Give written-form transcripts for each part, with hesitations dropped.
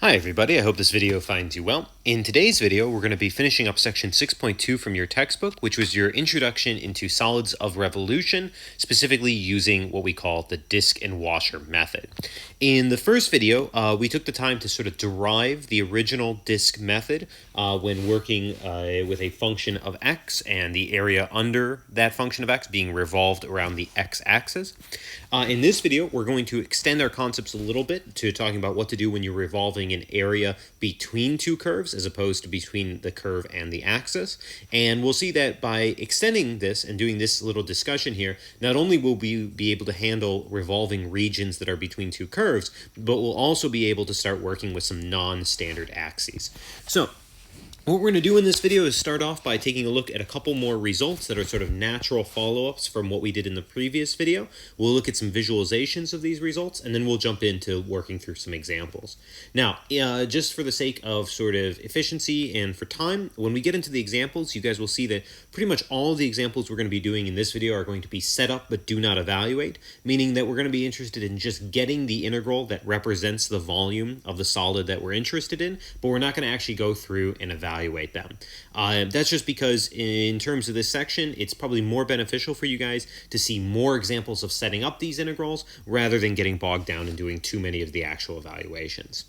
Hi everybody, I hope this video finds you well. In today's video, we're going to be finishing up section 6.2 from your textbook, which was your introduction into solids of revolution, specifically using what we call the disk and washer method. In the first video, we took the time to sort of derive the original disk method when working with a function of x and the area under that function of x being revolved around the x-axis. In this video, we're going to extend our concepts a little bit to talking about what to do when you're revolving an area between two curves as opposed to between the curve and the axis. And we'll see that by extending this and doing this little discussion here, not only will we be able to handle revolving regions that are between two curves, but we'll also be able to start working with some non-standard axes. So what we're going to do in this video is start off by taking a look at a couple more results that are sort of natural follow-ups from what we did in the previous video. We'll look at some visualizations of these results, and then we'll jump into working through some examples. Now, just for the sake of sort of efficiency and for time, when we get into the examples, you guys will see that pretty much all of the examples we're going to be doing in this video are going to be set up but do not evaluate, meaning that we're going to be interested in just getting the integral that represents the volume of the solid that we're interested in, but we're not going to actually go through and evaluate them. That's just because in terms of this section, it's probably more beneficial for you guys to see more examples of setting up these integrals rather than getting bogged down and doing too many of the actual evaluations.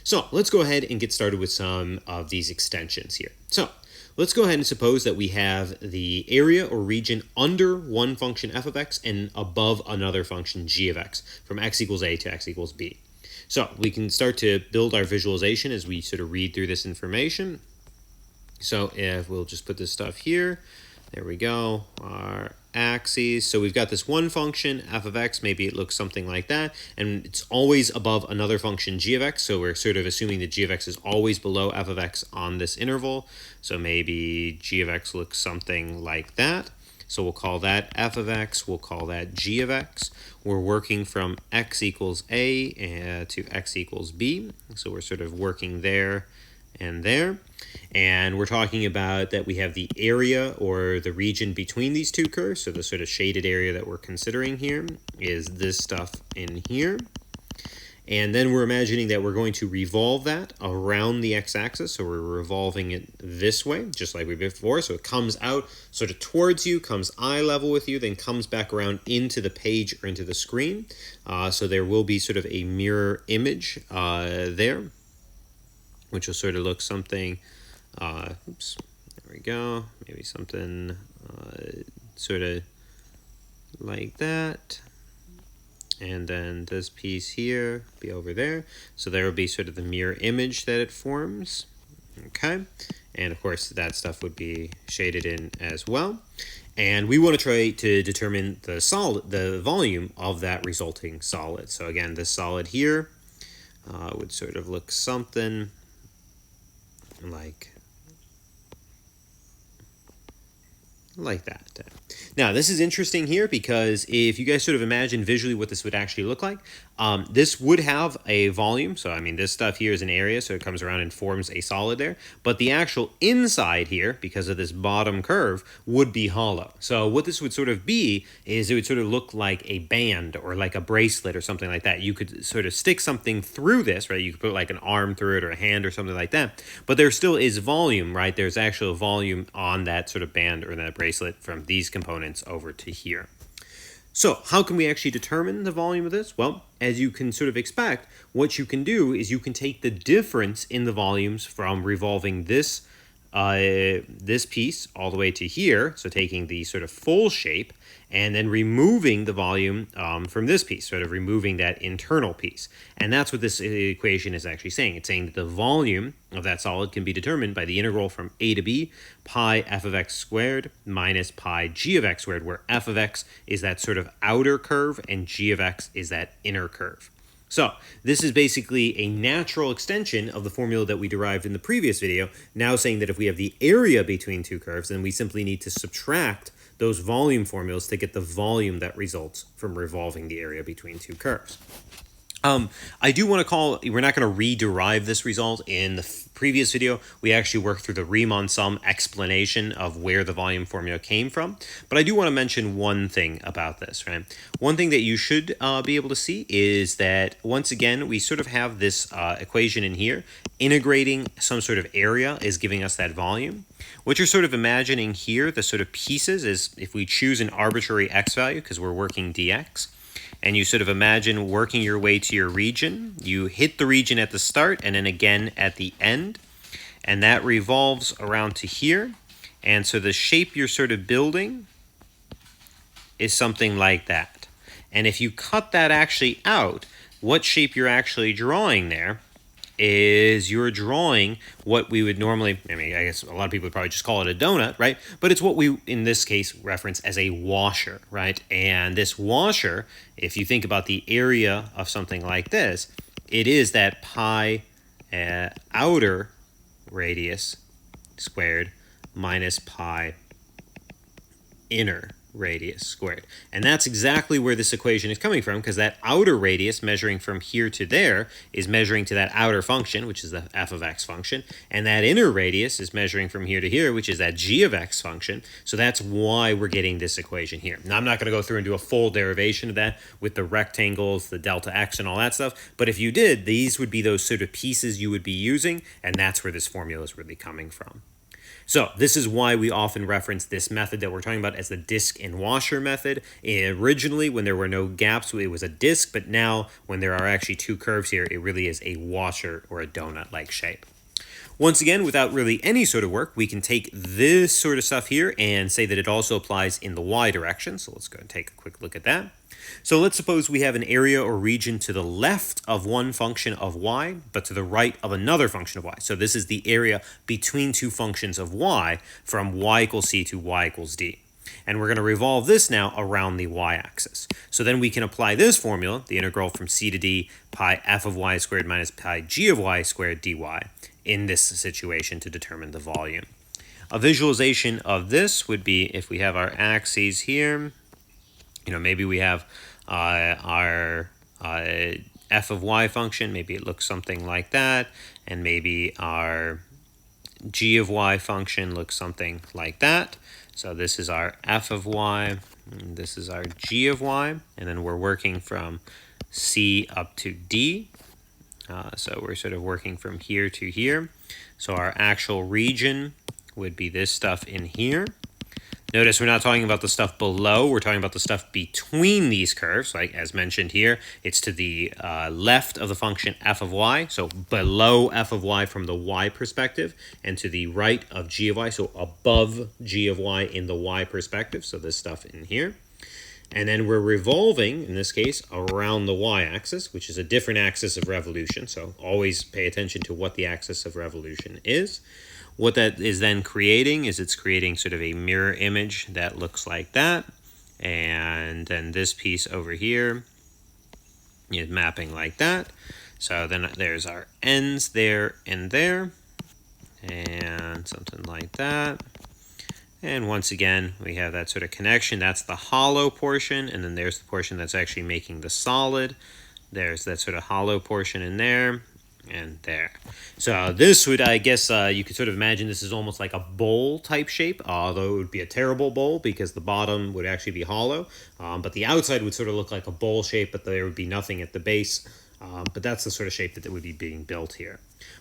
So let's go ahead and get started with some of these extensions here. So let's go ahead and suppose that we have the area or region under one function f of x and above another function g of x from x equals a to x equals b. So we can start to build our visualization as we sort of read through this information. So if we'll just put this stuff here, there we go, our axes. So we've got this one function, f of x, maybe it looks something like that, and it's always above another function, g of x, so we're sort of assuming that g of x is always below f of x on this interval. So maybe g of x looks something like that. So we'll call that f of x, we'll call that g of x. We're working from x equals a to x equals b, so we're sort of working there and there. And we're talking about that we have the area or the region between these two curves. So the sort of shaded area that we're considering here is this stuff in here. And then we're imagining that we're going to revolve that around the x-axis. So we're revolving it this way, just like we did before. So it comes out sort of towards you, comes eye level with you, then comes back around into the page or into the screen. So there will be sort of a mirror image there, which will sort of look something, oops, there we go, maybe something sort of like that. And then this piece here be over there. So there will be sort of the mirror image that it forms. Okay. And of course that stuff would be shaded in as well. And we want to try to determine the volume of that resulting solid. So again, this solid here would sort of look something like that. Now, this is interesting here because if you guys sort of imagine visually what this would actually look like, this would have a volume. So, I mean, this stuff here is an area, so it comes around and forms a solid there. But the actual inside here, because of this bottom curve, would be hollow. So what this would sort of be is it would sort of look like a band or like a bracelet or something like that. You could sort of stick something through this, right? You could put like an arm through it or a hand or something like that. But there still is volume, right? There's actual volume on that sort of band or that bracelet from these components over to here. So how can we actually determine the volume of this? Well, as you can sort of expect, what you can do is you can take the difference in the volumes from revolving this piece all the way to here, so taking the sort of full shape, and then removing the volume from this piece, sort of removing that internal piece. And that's what this equation is actually saying. It's saying that the volume of that solid can be determined by the integral from a to b, pi f of x squared minus pi g of x squared, where f of x is that sort of outer curve and g of x is that inner curve. So this is basically a natural extension of the formula that we derived in the previous video, now saying that if we have the area between two curves, then we simply need to subtract those volume formulas to get the volume that results from revolving the area between two curves. I do want to we're not going to rederive this result. In the previous video, we actually worked through the Riemann sum explanation of where the volume formula came from. But I do want to mention one thing about this, right? One thing that you should be able to see is that, once again, we sort of have this equation in here. Integrating some sort of area is giving us that volume. What you're sort of imagining here, the sort of pieces, is if we choose an arbitrary x value, because we're working dx, and you sort of imagine working your way to your region. You hit the region at the start and then again at the end, and that revolves around to here. And so the shape you're sort of building is something like that. And if you cut that actually out, what shape you're actually drawing there is you're drawing what we would normally, I mean, I guess a lot of people would probably just call it a donut, right? But it's what we, in this case, reference as a washer, right? And this washer, if you think about the area of something like this, it is that pi outer radius squared minus pi inner radius squared. And that's exactly where this equation is coming from, because that outer radius measuring from here to there is measuring to that outer function, which is the f of x function, and that inner radius is measuring from here to here, which is that g of x function. So that's why we're getting this equation here. Now, I'm not going to go through and do a full derivation of that with the rectangles, the delta x, and all that stuff, but if you did, these would be those sort of pieces you would be using, and that's where this formula is really coming from. So this is why we often reference this method that we're talking about as the disk and washer method. Originally, when there were no gaps, it was a disk, but now when there are actually two curves here, it really is a washer or a donut-like shape. Once again, without really any sort of work, we can take this sort of stuff here and say that it also applies in the y direction. So let's go and take a quick look at that. So let's suppose we have an area or region to the left of one function of y, but to the right of another function of y. So this is the area between two functions of y from y equals c to y equals d. And we're going to revolve this now around the y-axis. So then we can apply this formula, the integral from c to d, pi f of y squared minus pi g of y squared dy, in this situation to determine the volume. A visualization of this would be if we have our axes here, maybe we have our f of y function, maybe it looks something like that, and maybe our g of y function looks something like that. So this is our f of y, and this is our g of y, and then we're working from c up to d. So we're sort of working from here to here. So our actual region would be this stuff in here. Notice we're not talking about the stuff below, we're talking about the stuff between these curves. Like as mentioned here, it's to the left of the function f of y, so below f of y from the y perspective, and to the right of g of y, so above g of y in the y perspective, so this stuff in here. And then we're revolving, in this case, around the y-axis, which is a different axis of revolution, so always pay attention to what the axis of revolution is. What that is then creating is it's creating sort of a mirror image that looks like that. And then this piece over here is mapping like that. So then there's our ends there and there, and something like that. And once again, we have that sort of connection. That's the hollow portion, and then there's the portion that's actually making the solid. There's that sort of hollow portion in there and there. So this would, I guess, you could sort of imagine this is almost like a bowl type shape, although it would be a terrible bowl because the bottom would actually be hollow. But the outside would sort of look like a bowl shape, but there would be nothing at the base. But that's the sort of shape that would be being built here.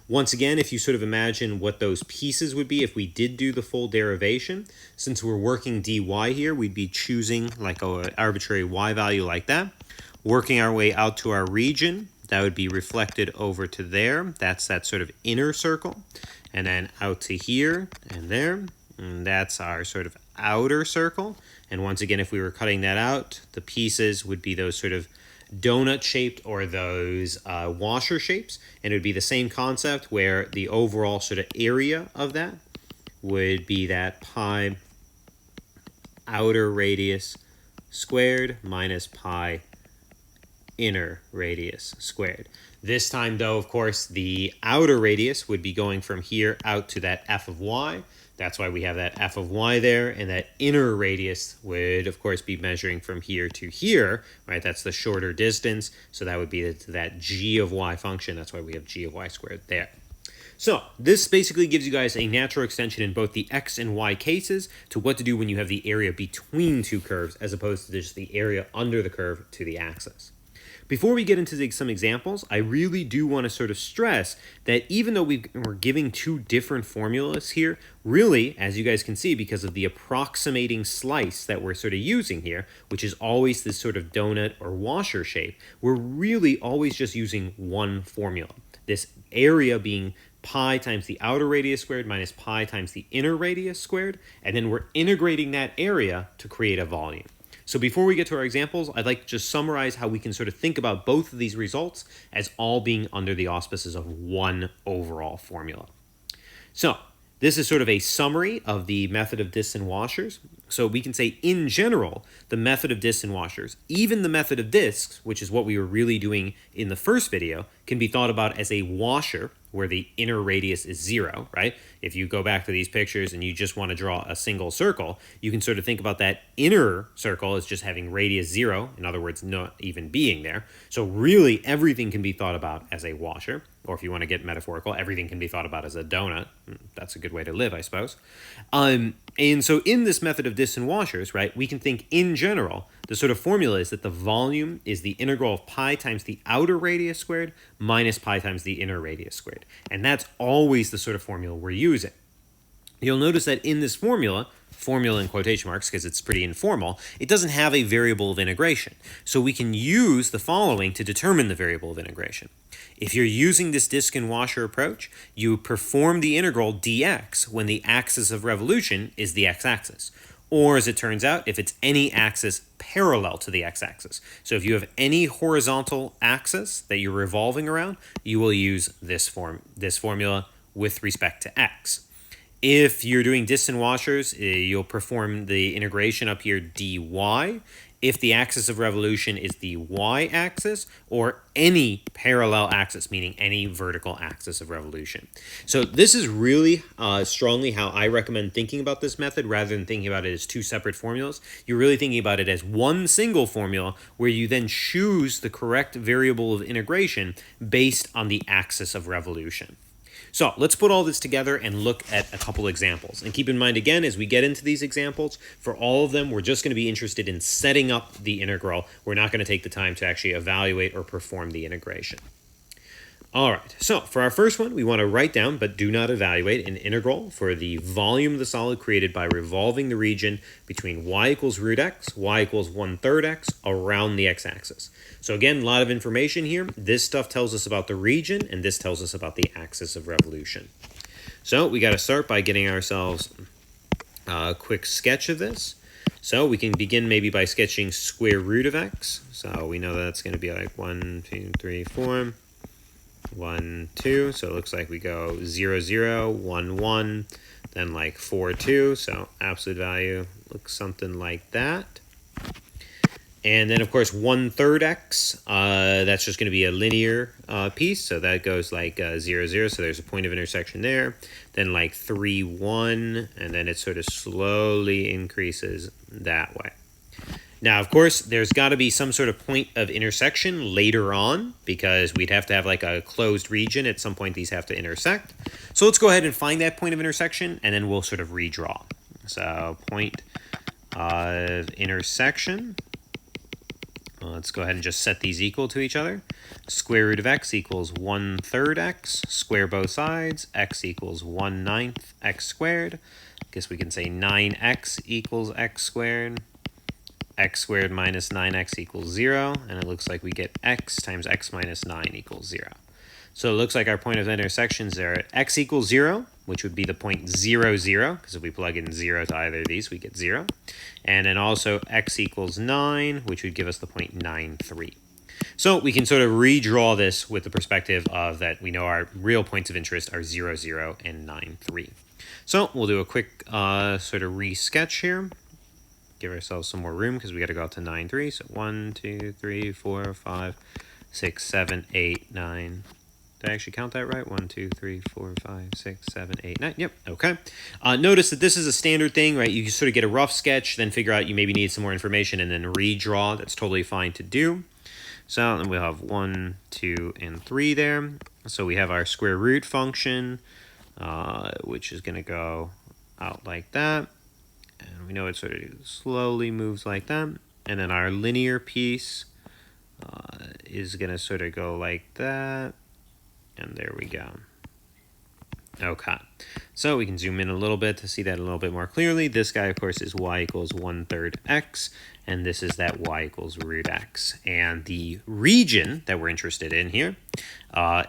Once again, if you sort of imagine what those pieces would be if we did do the full derivation, since we're working dy here, we'd be choosing like an arbitrary y value like that, working our way out to our region. That would be reflected over to there. That's that sort of inner circle. And then out to here and there. And that's our sort of outer circle. And once again, if we were cutting that out, the pieces would be those sort of donut shaped or those washer shapes, and it would be the same concept where the overall sort of area of that would be that pi outer radius squared minus pi inner radius squared. This time though, of course, the outer radius would be going from here out to that f of y. That's why we have that f of y there, and that inner radius would, of course, be measuring from here to here, right? That's the shorter distance, so that would be that g of y function. That's why we have g of y squared there. So this basically gives you guys a natural extension in both the x and y cases to what to do when you have the area between two curves as opposed to just the area under the curve to the axis. Before we get into some examples, I really do want to sort of stress that even though we're giving two different formulas here, really, as you guys can see, because of the approximating slice that we're sort of using here, which is always this sort of donut or washer shape, we're really always just using one formula. This area being pi times the outer radius squared minus pi times the inner radius squared, and then we're integrating that area to create a volume. So before we get to our examples, I'd like to just summarize how we can sort of think about both of these results as all being under the auspices of one overall formula. So this is sort of a summary of the method of discs and washers. So we can say, in general, the method of discs and washers, even the method of discs, which is what we were really doing in the first video, can be thought about as a washer where the inner radius is 0, right? If you go back to these pictures and you just want to draw a single circle, you can sort of think about that inner circle as just having radius 0, in other words, not even being there. So really, everything can be thought about as a washer, or if you want to get metaphorical, everything can be thought about as a donut. That's a good way to live, I suppose. And so in this method of discs and washers, right, we can think in general, the sort of formula is that the volume is the integral of pi times the outer radius squared minus pi times the inner radius squared. And that's always the sort of formula we're using. You'll notice that in this formula in quotation marks because it's pretty informal, it doesn't have a variable of integration. So we can use the following to determine the variable of integration. If you're using this disc and washer approach, you perform the integral dx when the axis of revolution is the x-axis. Or as it turns out, if it's any axis parallel to the x-axis. So if you have any horizontal axis that you're revolving around, you will use this formula with respect to x. If you're doing discs and washers, you'll perform the integration up here dy if the axis of revolution is the y-axis or any parallel axis, meaning any vertical axis of revolution. So this is really strongly how I recommend thinking about this method rather than thinking about it as two separate formulas. You're really thinking about it as one single formula where you then choose the correct variable of integration based on the axis of revolution. So let's put all this together and look at a couple examples. And keep in mind, again, as we get into these examples, for all of them, we're just going to be interested in setting up the integral. We're not going to take the time to actually evaluate or perform the integration. All right, so for our first one, we want to write down, but do not evaluate, an integral for the volume of the solid created by revolving the region between y equals root x, y equals 1/3 x around the x-axis. So again, a lot of information here. This stuff tells us about the region, and this tells us about the axis of revolution. So we got to start by getting ourselves a quick sketch of this. So we can begin maybe by sketching square root of x. So we know that's going to be like 1, 2, 3, 4. 1, 2, so it looks like we go 0, 0, 1, 1, then like 4, 2, so absolute value looks something like that. And then, of course, 1/3 x, that's just going to be a linear piece, so that goes like 0, 0, so there's a point of intersection there. Then like 3, 1, and then it sort of slowly increases that way. Now, of course, there's got to be some sort of point of intersection later on because we'd have to have like a closed region. At some point, these have to intersect. So let's go ahead and find that point of intersection, and then we'll sort of redraw. So point of intersection. Let's go ahead and just set these equal to each other. Square root of x equals 1/3 x. Square both sides. X equals 1/9 x squared. I guess we can say 9x equals x squared. X squared minus 9x equals 0, and it looks like we get x times x minus 9 equals 0. So it looks like our point of intersections are at x equals 0, which would be the point 0, 0, because if we plug in 0 to either of these, we get 0. And then also x equals 9, which would give us the point 9, 3. So we can sort of redraw this with the perspective of that we know our real points of interest are 0, 0, and 9, 3. So we'll do a quick sort of re-sketch here. Give ourselves some more room because we got to go out to 9, 3. So 1, 2, 3, 4, 5, 6, 7, 8, 9, Did I actually count that right? 1, 2, 3, 4, 5, 6, 7, 8, 9. Yep. Okay. Notice that this is a standard thing, right? You sort of get a rough sketch, then figure out you maybe need some more information, and then redraw. That's totally fine to do. So then we'll have 1, 2, and 3 there. So we have our square root function, which is going to go out like that. And we know it sort of slowly moves like that. And then our linear piece is going to sort of go like that. And there we go. Okay, so we can zoom in a little bit to see that a little bit more clearly. This guy, of course, is y equals 1/3 x, and this is that y equals root x. And the region that we're interested in here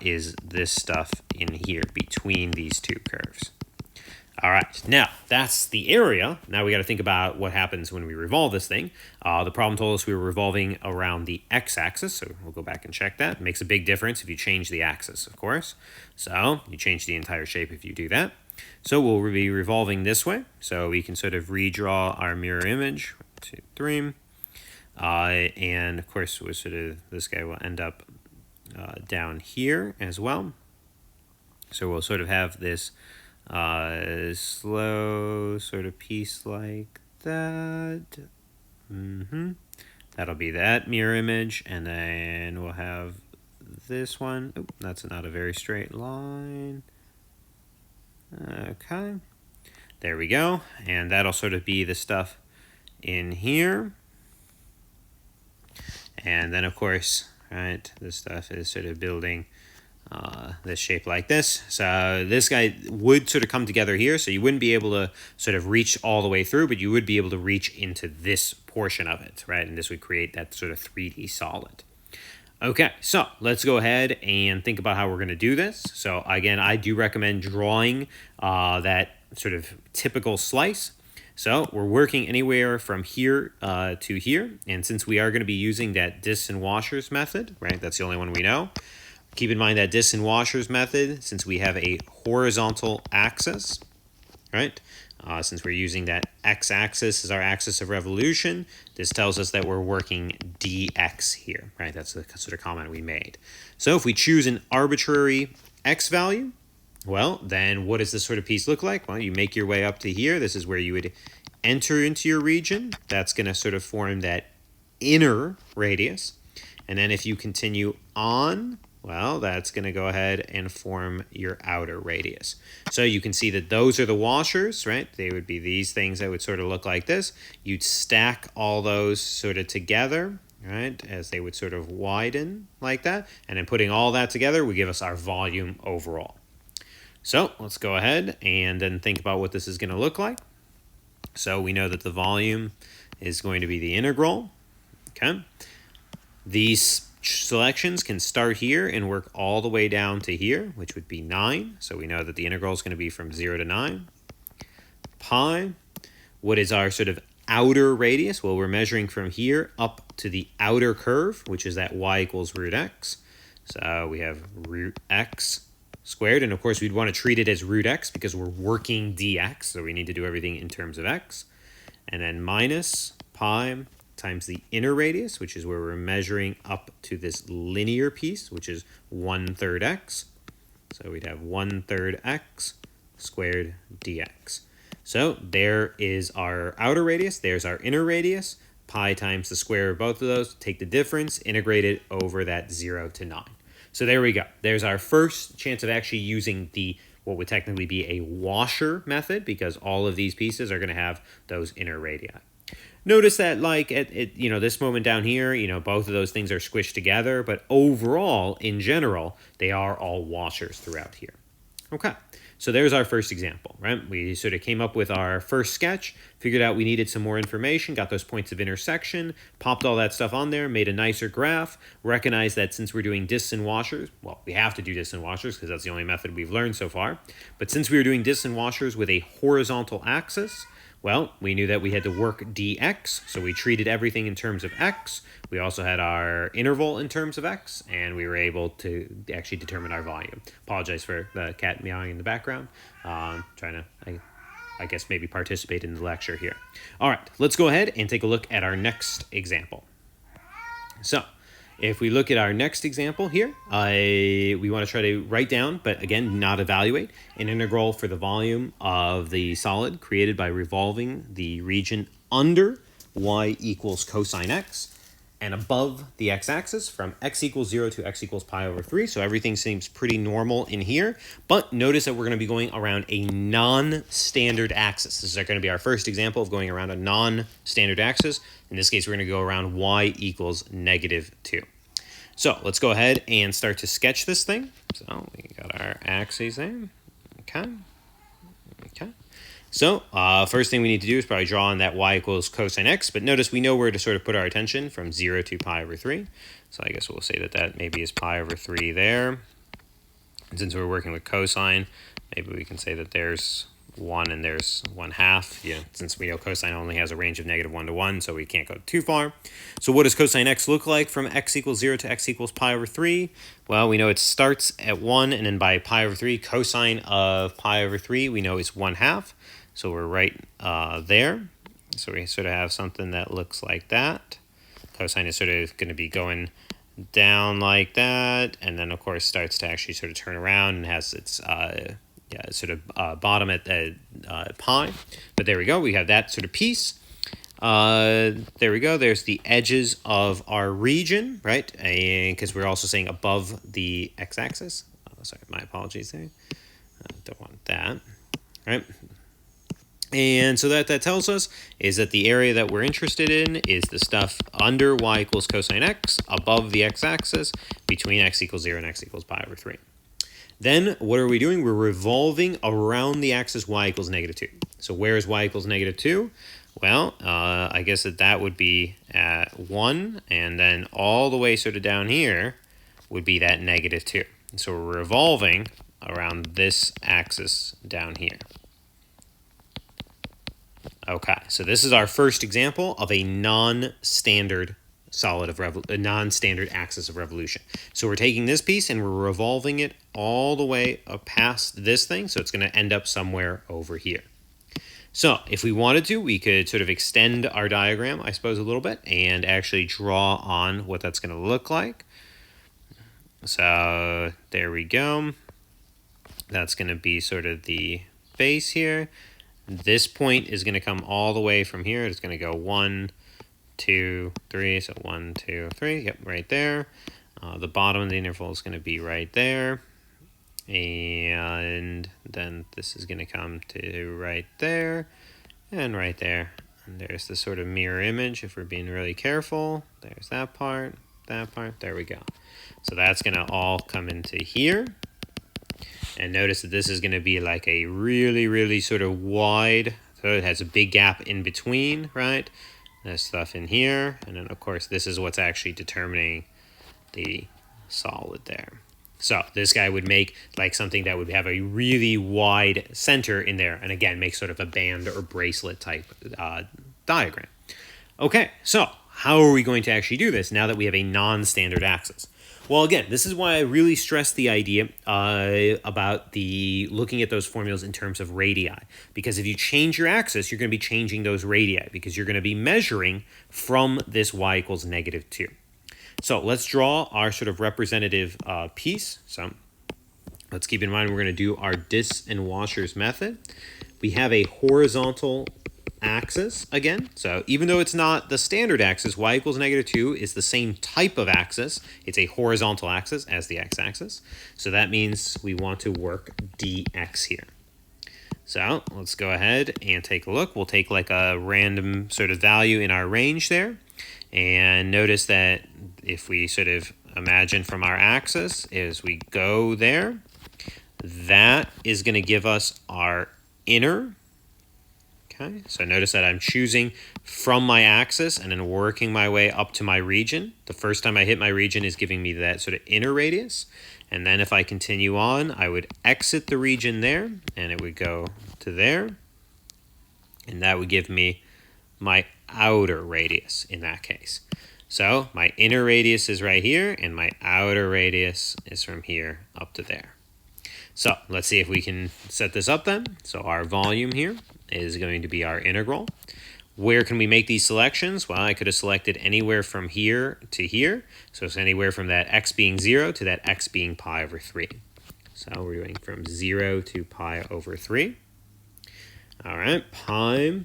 is this stuff in here between these two curves. All right, now that's the area. Now we got to think about what happens when we revolve this thing. The problem told us we were revolving around the x-axis, so we'll go back and check that. It makes a big difference if you change the axis, of course. So you change the entire shape if you do that. So we'll be revolving this way, so we can sort of redraw our mirror image. 1, 2, 3. And of course, we'll sort of, this guy will end up down here as well. So we'll sort of have this slow sort of piece like that. That'll be that mirror image, and then we'll have this one. Oop, that's not a very straight line. Okay, there we go, and that'll sort of be the stuff in here. And then of course, right, this stuff is sort of building this shape like this. So this guy would sort of come together here, so you wouldn't be able to sort of reach all the way through, but you would be able to reach into this portion of it, right? And this would create that sort of 3D solid. Okay, so let's go ahead and think about how we're going to do this. So again, I do recommend drawing that sort of typical slice. So we're working anywhere from here to here, and since we are going to be using that discs and washers method, right, that's the only one we know. Keep in mind that discs and washers method, since we have a horizontal axis, right? Since we're using that x-axis as our axis of revolution, this tells us that we're working dx here, right? That's the sort of comment we made. So if we choose an arbitrary x value, well, then what does this sort of piece look like? Well, you make your way up to here. This is where you would enter into your region. That's going to sort of form that inner radius. And then if you continue on, well, that's going to go ahead and form your outer radius. So you can see that those are the washers, right? They would be these things that would sort of look like this. You'd stack all those sort of together, right, as they would sort of widen like that. And then putting all that together would give us our volume overall. So let's go ahead and then think about what this is going to look like. So we know that the volume is going to be the integral, okay? These selections can start here and work all the way down to here, which would be 9. So we know that the integral is going to be from 0 to 9. Pi, what is our sort of outer radius? Well, we're measuring from here up to the outer curve, which is that y equals root x. So we have root x squared, and of course we'd want to treat it as root x because we're working dx, so we need to do everything in terms of x. And then minus pi times the inner radius, which is where we're measuring up to this linear piece, which is 1/3 x. So we'd have 1/3 x squared dx. So there is our outer radius, there's our inner radius. Pi times the square of both of those, take the difference, integrate it over that 0 to 9. So there we go. There's our first chance of actually using the what would technically be a washer method, because all of these pieces are going to have those inner radii. Notice that, like at this moment down here, both of those things are squished together, but overall, in general, they are all washers throughout here. Okay, so there's our first example, right? We sort of came up with our first sketch, figured out we needed some more information, got those points of intersection, popped all that stuff on there, made a nicer graph, recognized that since we're doing discs and washers, well, we have to do discs and washers because that's the only method we've learned so far, but since we were doing discs and washers with a horizontal axis, well, we knew that we had to work dx, so we treated everything in terms of x. We also had our interval in terms of x, and we were able to actually determine our volume. Apologize for the cat meowing in the background. Trying to, I guess, maybe participate in the lecture here. All right, let's go ahead and take a look at our next example. So If we look at our next example here, we want to try to write down, but again, not evaluate, an integral for the volume of the solid created by revolving the region under y equals cosine x and above the x-axis from x equals 0 to x equals pi over 3. So everything seems pretty normal in here. But notice that we're going to be going around a non-standard axis. This is going to be our first example of going around a non-standard axis. In this case, we're going to go around y equals -2. So let's go ahead and start to sketch this thing. So we got our axes there. Okay. Okay. So first thing we need to do is probably draw on that y equals cosine x, but notice we know where to sort of put our attention from 0 to pi over 3. So I guess we'll say that that maybe is pi over 3 there. And since we're working with cosine, maybe we can say that there's 1 and there's 1/2. Yeah, since we know cosine only has a range of -1 to 1, so we can't go too far. So what does cosine x look like from x equals 0 to x equals pi over 3? Well, we know it starts at 1, and then by pi over 3, cosine of pi over 3, we know is 1/2. So we're right there. So we sort of have something that looks like that. Cosine is sort of going to be going down like that, and then of course starts to actually sort of turn around and has its sort of bottom at pi. But there we go. We have that sort of piece. There we go. There's the edges of our region, right? Because we're also saying above the x-axis. Sorry, my apologies there. Don't want that. All right. And so that tells us is that the area that we're interested in is the stuff under y equals cosine x, above the x-axis, between x equals 0 and x equals pi over 3. Then what are we doing? We're revolving around the axis y equals -2. So where is y equals -2? Well, I guess that would be at 1, and then all the way sort of down here would be that -2. So we're revolving around this axis down here. Okay, so this is our first example of a non-standard non-standard axis of revolution. So we're taking this piece and we're revolving it all the way up past this thing, so it's going to end up somewhere over here. So if we wanted to, we could sort of extend our diagram, I suppose, a little bit and actually draw on what that's going to look like. So there we go. That's going to be sort of the base here. This point is going to come all the way from here. It's going to go 1, 2, 3. So 1, 2, 3. Yep, right there. The bottom of the interval is going to be right there. And then this is going to come to right there and right there. And there's the sort of mirror image if we're being really careful. There's that part, that part. There we go. So that's going to all come into here. And notice that this is going to be like a really, really sort of wide, so it has a big gap in between, right? There's stuff in here. And then, of course, this is what's actually determining the solid there. So this guy would make like something that would have a really wide center in there. And again, make sort of a band or bracelet type diagram. Okay, so how are we going to actually do this now that we have a non-standard axis? Well, again, this is why I really stress the idea about looking at those formulas in terms of radii. Because if you change your axis, you're going to be changing those radii because you're going to be measuring from this y equals -2. So let's draw our sort of representative piece. So let's keep in mind we're going to do our discs and washers method. We have a horizontal axis again. So even though it's not the standard axis, y equals -2 is the same type of axis. It's a horizontal axis as the x-axis. So that means we want to work dx here. So let's go ahead and take a look. We'll take like a random sort of value in our range there. And notice that if we sort of imagine from our axis as we go there, that is going to give us our inner. Okay, so notice that I'm choosing from my axis and then working my way up to my region. The first time I hit my region is giving me that sort of inner radius. And then if I continue on, I would exit the region there, and it would go to there. And that would give me my outer radius in that case. So my inner radius is right here, and my outer radius is from here up to there. So let's see if we can set this up then. So our volume here is going to be our integral. Where can we make these selections? Well, I could have selected anywhere from here to here. So it's anywhere from that x being 0 to that x being pi over 3. So we're doing from 0 to pi over 3. All right, pi.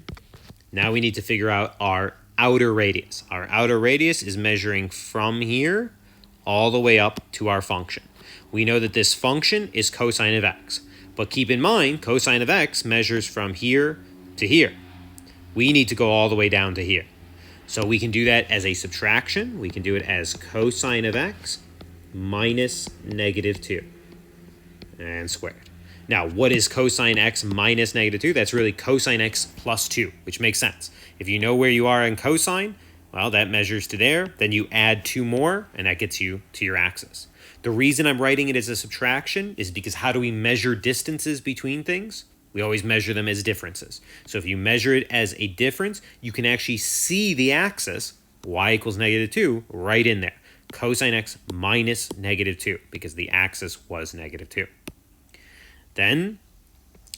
Now we need to figure out our outer radius. Our outer radius is measuring from here all the way up to our function. We know that this function is cosine of x. But keep in mind, cosine of x measures from here to here. We need to go all the way down to here. So we can do that as a subtraction. We can do it as cosine of x minus negative 2 and squared. Now, what is cosine x minus negative 2? That's really cosine x plus 2, which makes sense. If you know where you are in cosine, well, that measures to there. Then you add 2 more, and that gets you to your axis. The reason I'm writing it as a subtraction is because how do we measure distances between things? We always measure them as differences. So if you measure it as a difference, you can actually see the axis, y equals negative 2, right in there. Cosine x minus negative 2, because the axis was negative 2. Then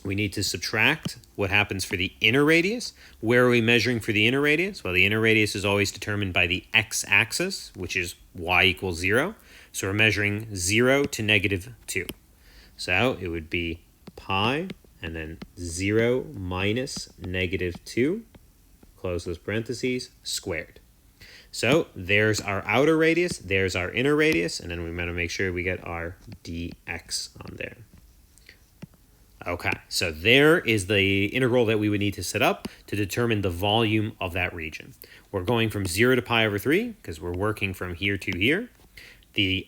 we need to subtract what happens for the inner radius. Where are we measuring for the inner radius? Well, the inner radius is always determined by the x-axis, which is y equals 0. So we're measuring 0 to negative 2. So it would be pi and then 0 minus negative 2, close those parentheses, squared. So there's our outer radius, there's our inner radius, and then we want to make sure we get our dx on there. Okay, so there is the integral that we would need to set up to determine the volume of that region. We're going from 0 to pi over 3 because we're working from here to here. The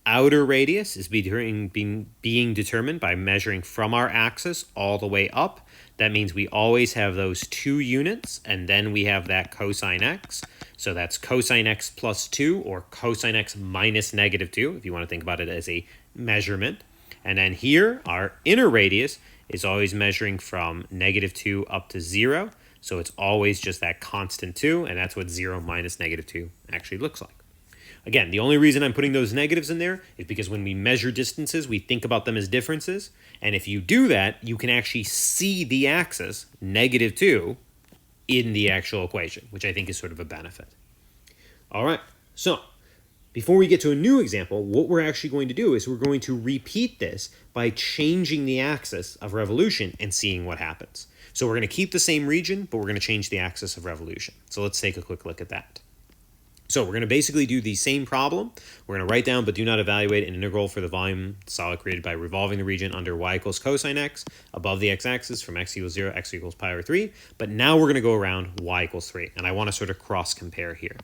outer radius is being determined by measuring from our axis all the way up. That means we always have those 2 units, and then we have that cosine x. So that's cosine x plus 2 or cosine x minus negative 2, if you want to think about it as a measurement. And then here, our inner radius is always measuring from negative 2 up to 0. So it's always just that constant 2, and that's what 0 minus negative 2 actually looks like. Again, the only reason I'm putting those negatives in there is because when we measure distances, we think about them as differences. And if you do that, you can actually see the axis, negative 2, in the actual equation, which I think is sort of a benefit. All right, so before we get to a new example, what we're actually going to do is we're going to repeat this by changing the axis of revolution and seeing what happens. So we're going to keep the same region, but we're going to change the axis of revolution. So let's take a quick look at that. So we're going to basically do the same problem. We're going to write down but do not evaluate an integral for the volume solid created by revolving the region under y equals cosine x above the x-axis from x equals 0, x equals pi over 3. But now we're going to go around y equals 3, and I want to sort of cross-compare here.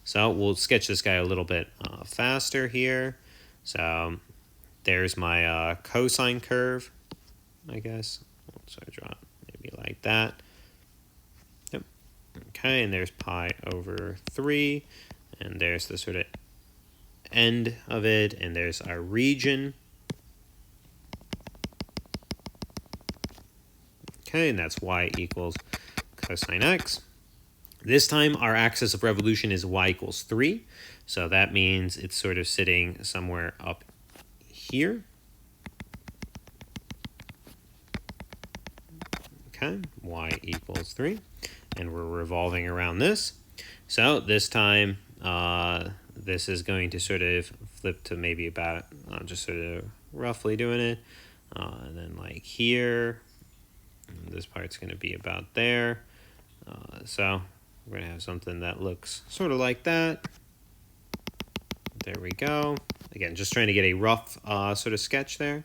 So we'll sketch this guy a little bit faster here. So there's my cosine curve, I guess. So I draw it maybe like that. Yep. Okay, and there's pi over 3. And there's the sort of end of it. And there's our region. Okay, and that's y equals cosine x. This time, our axis of revolution is y equals 3. So that means it's sort of sitting somewhere up here. Okay, y equals 3. And we're revolving around this. So this time, this is going to sort of flip to maybe about, I'm just sort of roughly doing it. And then like here, and this part's going to be about there. So we're going to have something that looks sort of like that. There we go. Again, just trying to get a rough sort of sketch there.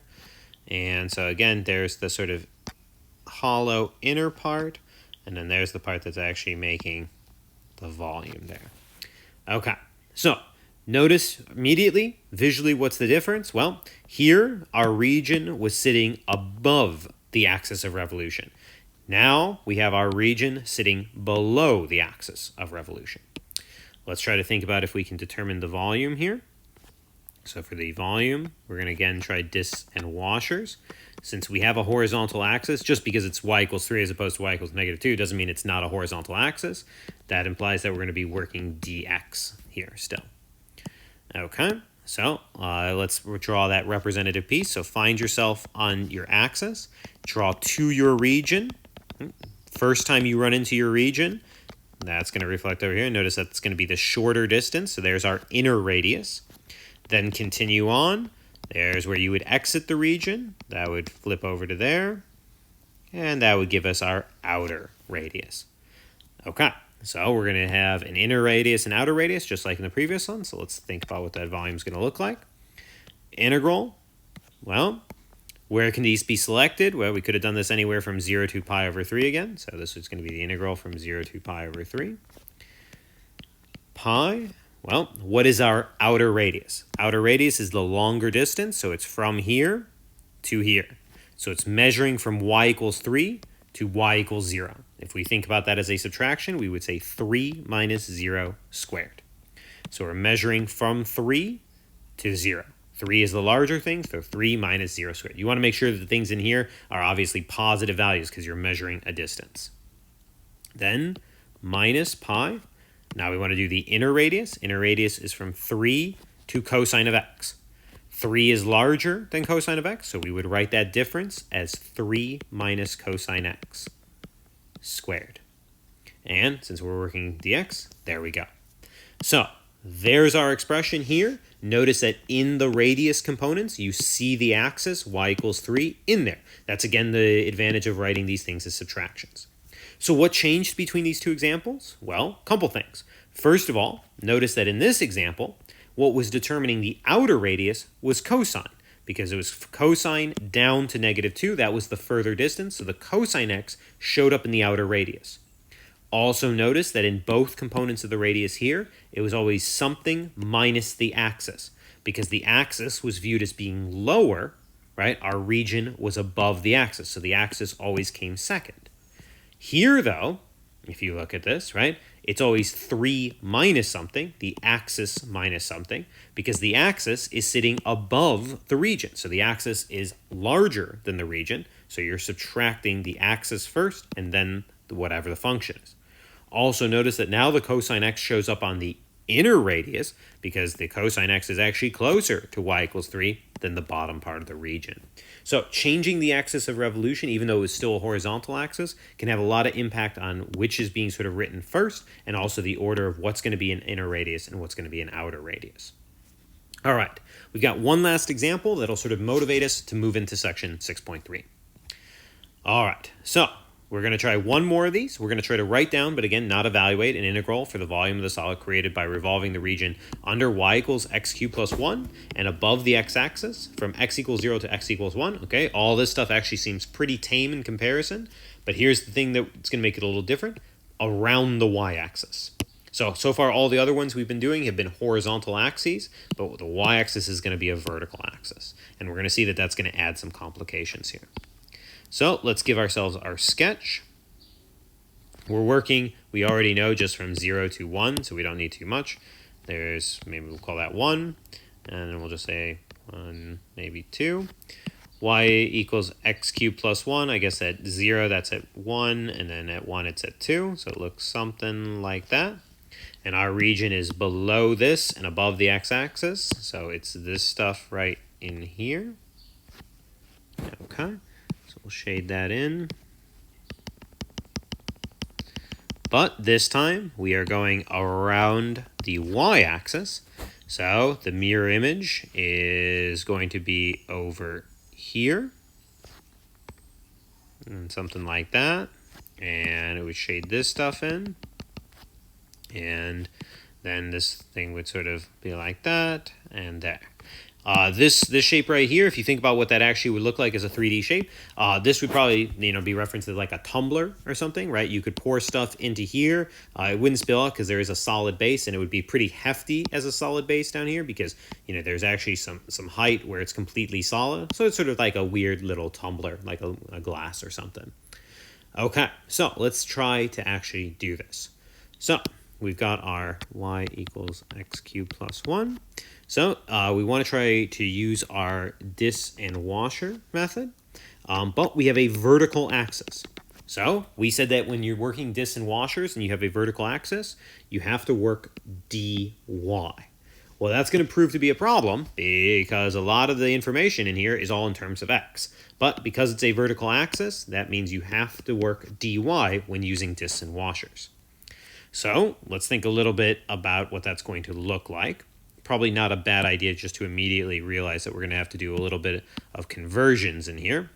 And so again, there's the sort of hollow inner part. And then there's the part that's actually making the volume there. Okay, so notice immediately, visually, what's the difference? Well, here, our region was sitting above the axis of revolution. Now we have our region sitting below the axis of revolution. Let's try to think about if we can determine the volume here. So for the volume, we're going to again try discs and washers. Since we have a horizontal axis, just because it's y equals 3 as opposed to y equals negative 2 doesn't mean it's not a horizontal axis. That implies that we're going to be working dx here still. Okay, so let's draw that representative piece. So find yourself on your axis, draw to your region. First time you run into your region, that's going to reflect over here. Notice that's going to be the shorter distance. So there's our inner radius. Then continue on. There's where you would exit the region. That would flip over to there. And that would give us our outer radius. Okay, so we're going to have an inner radius and outer radius, just like in the previous one. So let's think about what that volume is going to look like. Integral, well, where can these be selected? Well, we could have done this anywhere from 0 to pi over 3 again. So this is going to be the integral from 0 to pi over 3. Pi, well, what is our outer radius? Outer radius is the longer distance, so it's from here to here. So it's measuring from y equals 3 to y equals 0. If we think about that as a subtraction, we would say 3 minus 0 squared. So we're measuring from 3 to 0. 3 is the larger thing, so 3 minus 0 squared. You want to make sure that the things in here are obviously positive values because you're measuring a distance. Then minus pi. Now we want to do the inner radius. Inner radius is from 3 to cosine of x. 3 is larger than cosine of x, so we would write that difference as 3 minus cosine x squared. And since we're working dx, there we go. So there's our expression here. Notice that in the radius components, you see the axis y equals 3 in there. That's again the advantage of writing these things as subtractions. So what changed between these two examples? Well, a couple things. First of all, notice that in this example, what was determining the outer radius was cosine, because it was cosine down to -2. That was the further distance, so the cosine x showed up in the outer radius. Also notice that in both components of the radius here, it was always something minus the axis, because the axis was viewed as being lower, right? Our region was above the axis, so the axis always came second. Here, though, if you look at this, right, it's always 3 minus something, the axis minus something, because the axis is sitting above the region. So the axis is larger than the region, so you're subtracting the axis first and then whatever the function is. Also notice that now the cosine x shows up on the inner radius because the cosine x is actually closer to y equals 3 than the bottom part of the region. So changing the axis of revolution, even though it's still a horizontal axis, can have a lot of impact on which is being sort of written first and also the order of what's going to be an inner radius and what's going to be an outer radius. All right, we've got one last example that'll sort of motivate us to move into section 6.3. All right, so we're going to try one more of these. We're going to try to write down, but again, not evaluate, an integral for the volume of the solid created by revolving the region under y equals x cubed plus 1 and above the x-axis from x equals 0 to x equals 1. Okay, all this stuff actually seems pretty tame in comparison, but here's the thing that's going to make it a little different, around the y-axis. So far all the other ones we've been doing have been horizontal axes, but the y-axis is going to be a vertical axis. And we're going to see that that's going to add some complications here. So let's give ourselves our sketch. We're working, we already know just from 0 to 1, so we don't need too much. There's, maybe we'll call that 1, and then we'll just say 1, maybe 2. Y equals x cubed plus 1, I guess at 0 that's at 1, and then at 1 it's at 2, so it looks something like that. And our region is below this and above the x-axis, so it's this stuff right in here. Okay. We'll shade that in. But this time we are going around the y-axis. So the mirror image is going to be over here. And something like that. And it would shade this stuff in. And then this thing would sort of be like that and there. This shape right here, if you think about what that actually would look like as a 3D shape, this would probably be referenced as like a tumbler or something, right? You could pour stuff into here. It wouldn't spill out because there is a solid base, and it would be pretty hefty as a solid base down here because there's actually some height where it's completely solid. So it's sort of like a weird little tumbler, like a glass or something. Okay, so let's try to actually do this. So we've got our y equals x cubed plus 1. So we want to try to use our dis and washer method, but we have a vertical axis. So we said that when you're working dis and washers and you have a vertical axis, you have to work dy. Well, Well, that's going to prove to be a problem because a lot of the information in here is all in terms of x. But because it's a vertical axis, that means you have to work dy when using discs and washers. So let's think a little bit about what that's going to look like. Probably not a bad idea just to immediately realize that we're going to have to do a little bit of conversions in here.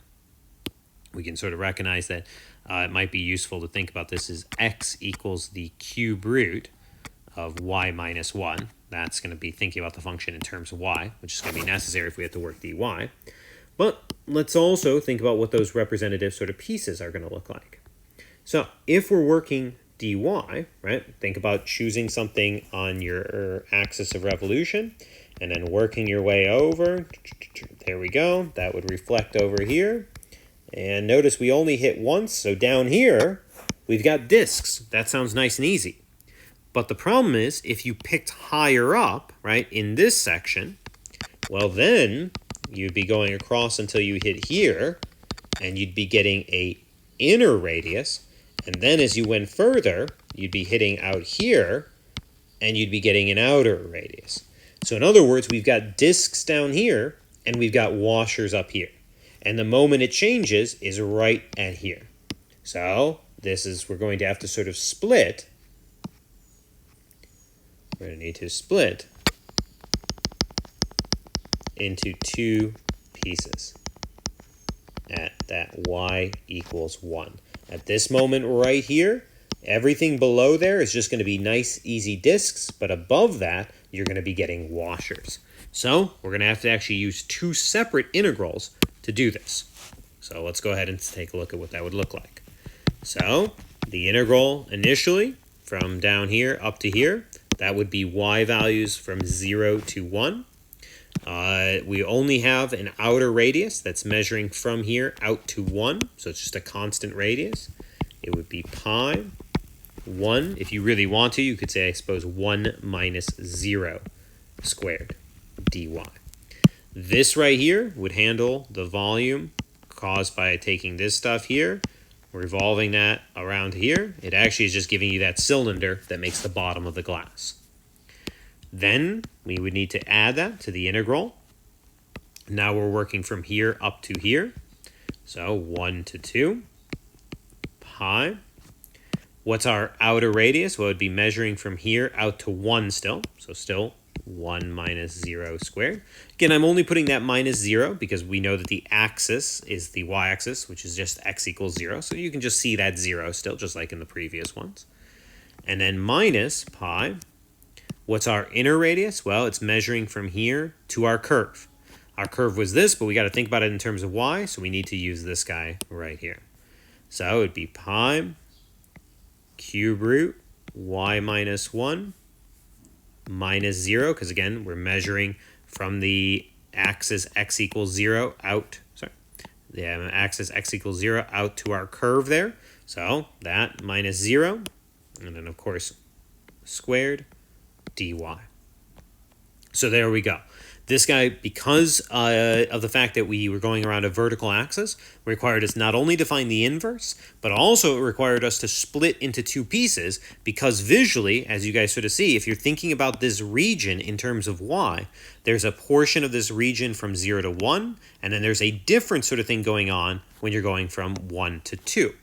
We can sort of recognize that it might be useful to think about this as x equals the cube root of y minus 1. That's going to be thinking about the function in terms of y, which is going to be necessary if we have to work dy. But let's also think about what those representative sort of pieces are going to look like. So if we're working dy, right, think about choosing something on your axis of revolution and then working your way over. There we go. That would reflect over here. And notice we only hit once, so down here we've got disks. That sounds nice and easy. But the problem is, if you picked higher up, right, in this section, well then you'd be going across until you hit here, and you'd be getting a inner radius, and then as you went further, you'd be hitting out here, and you'd be getting an outer radius. So in other words, we've got disks down here, and we've got washers up here. And the moment it changes is right at here. So we're going to have to sort of split. We're going to need to split into two pieces at that y equals 1. At this moment right here, everything below there is just going to be nice, easy disks, but above that, you're going to be getting washers. So we're going to have to actually use two separate integrals to do this. So let's go ahead and take a look at what that would look like. So the integral initially from down here up to here, that would be y values from 0 to 1. We only have an outer radius that's measuring from here out to 1, so it's just a constant radius. It would be pi 1. If you really want to, you could say, I suppose, 1 minus 0 squared dy. This right here would handle the volume caused by taking this stuff here, revolving that around here. It actually is just giving you that cylinder that makes the bottom of the glass. Then we would need to add that to the integral. Now we're working from here up to here. So 1 to 2 pi. What's our outer radius? Well, it would be measuring from here out to 1 still. So still 1 minus 0 squared. Again, I'm only putting that minus 0 because we know that the axis is the y-axis, which is just x equals 0. So you can just see that 0 still, just like in the previous ones. And then minus pi. What's our inner radius? Well, it's measuring from here to our curve. Our curve was this, but we got to think about it in terms of y, so we need to use this guy right here. So it would be pi cube root y minus 1 minus 0, because again, we're measuring from the axis x equals 0 out, the axis x equals 0 out to our curve there. So that minus 0, and then of course squared dy. So there we go. This guy, because of the fact that we were going around a vertical axis, required us not only to find the inverse, but also it required us to split into two pieces, because visually, as you guys sort of see, if you're thinking about this region in terms of y, there's a portion of this region from 0 to 1, and then there's a different sort of thing going on when you're going from 1 to 2.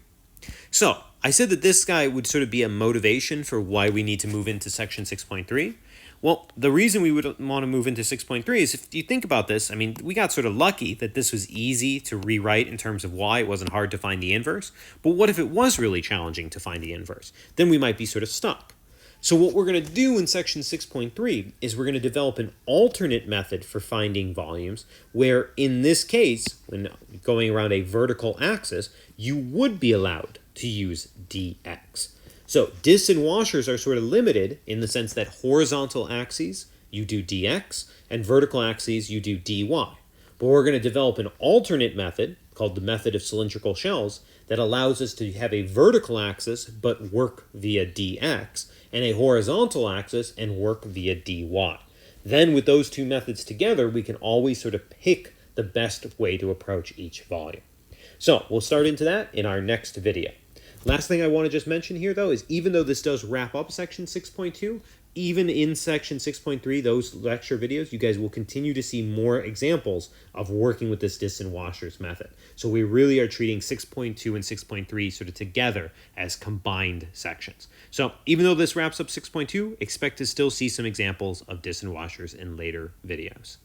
So I said that this guy would sort of be a motivation for why we need to move into section 6.3. Well, the reason we would want to move into 6.3 is if you think about this, I mean, we got sort of lucky that this was easy to rewrite in terms of y. It wasn't hard to find the inverse. But what if it was really challenging to find the inverse? Then we might be sort of stuck. So what we're going to do in section 6.3 is we're going to develop an alternate method for finding volumes where, in this case, when going around a vertical axis, you would be allowed to use dx. So discs and washers are sort of limited in the sense that horizontal axes, you do dx, and vertical axes, you do dy. But we're going to develop an alternate method called the method of cylindrical shells that allows us to have a vertical axis but work via dx, and a horizontal axis and work via dy. Then with those two methods together, we can always sort of pick the best way to approach each volume. So we'll start into that in our next video. Last thing I want to just mention here, though, is even though this does wrap up section 6.2, even in section 6.3, those lecture videos, you guys will continue to see more examples of working with this distant washers method. So we really are treating 6.2 and 6.3 sort of together as combined sections. So even though this wraps up 6.2, expect to still see some examples of distant washers in later videos.